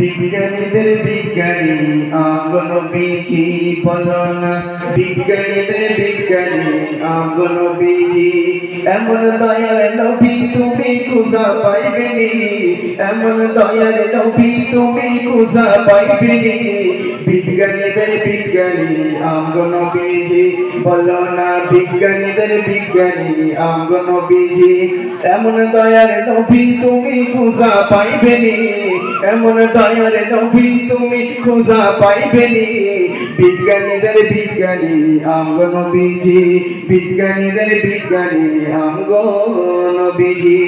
বিজ্ঞানীদের বিজ্ঞানী নবীজি বলো না বিজ্ঞানীদের বিজ্ঞানী নবীজি এমন দয়াল নবী তুমি খুঁজা পাইবেনি এমন দয়াল নবী তুমি খুঁজা পাইবেনি বিজ্ঞানীদের বিজ্ঞানী নবীজি বলো না বিজ্ঞানীদের বিজ্ঞানী নবীজি এমন দয়াল নবী তুমি খুঁজা পাইবেনি এমন দয়াল নবী তুমি খুঁজা পাইবেনি বিজ্ঞানীদের বিজ্ঞানী নবীজি বিজ্ঞানীদের বিজ্ঞানী নবীজি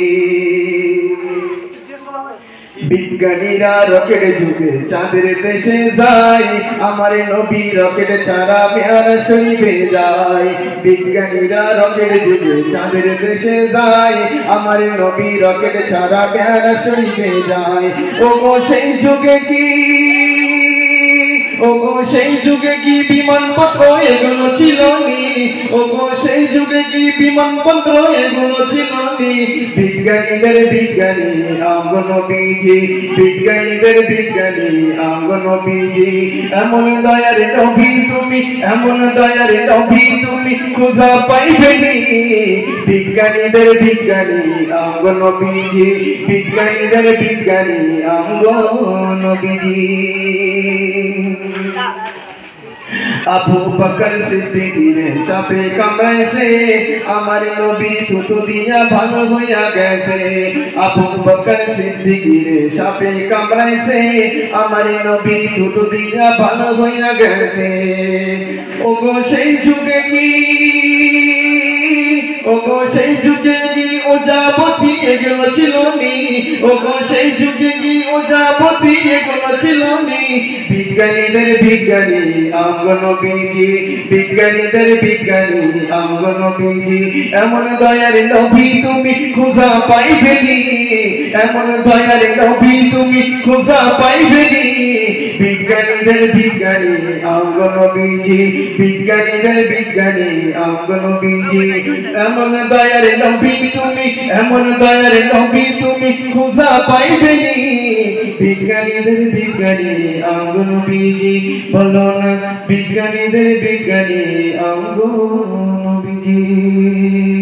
বিজ্ঞানীরা রকেট যুগে চাঁদের দেশে যায় আমার নবী রকেট ছাড়া মেয়ারা শরীফে যায় বিজ্ঞানীরা রকেট যুগে চাঁদের দেশে যায় আমার নবী রকেট ছাড়া মেয়ারা শরীফে যায় ওগো সেই যুগে কি ওগো সেই যুগে কি বিমানপত্র এগুলো ছিল নি ওগো সেই যুগে কি বিমানপত্র এগুলো ছিল নি বিজ্ঞানীদের বিজ্ঞানী নবীজি বিজ্ঞানীদের বিজ্ঞানী নবীজি এমন দয়ার নবী তুমি এমন দয়ার নবী তুমি খুঁজা পাইবেনি বিজ্ঞানীদের বিজ্ঞানী নবীজি বিজ্ঞানীদের বিজ্ঞানী নবীজি আবু বকর সিদ্দিক সাপে কামড়াইছে আমার নবী থুতু দিয়া ভালো হইয়া গেছে আবু বকর সিদ্দিক সাপে কামড়াইছে আমার নবী থুতু দিয়া ভালো হইয়া গেছে ওগো সেই যুগে কি ওগো সেই যুগে কি ওজাবতী এগুলো ছিল নি ওগো সেই যুগে কি ওজাবতী এগুলো ছিল নি বিজ্ঞানীদের বিজ্ঞানী নবীজি বিজ্ঞানীদের বিজ্ঞানী নবীজি এমন দয়ার নবী তুমি খুঁজা পাইবেনি এমন দয়ার নবী তুমি খুঁজা পাইবেনি বিজ্ঞানীদের বিজ্ঞানী নবীজি বিজ্ঞানীদের বিজ্ঞানী নবীজি এমন দয়ার নবী তুমি এমন দয়ার নবী তুমি খুঁজা পাইবেনি বিজ্ঞানীদের বিজ্ঞানী নবীজি বলো না বিজ্ঞানীদের বিজ্ঞানী নবীজি।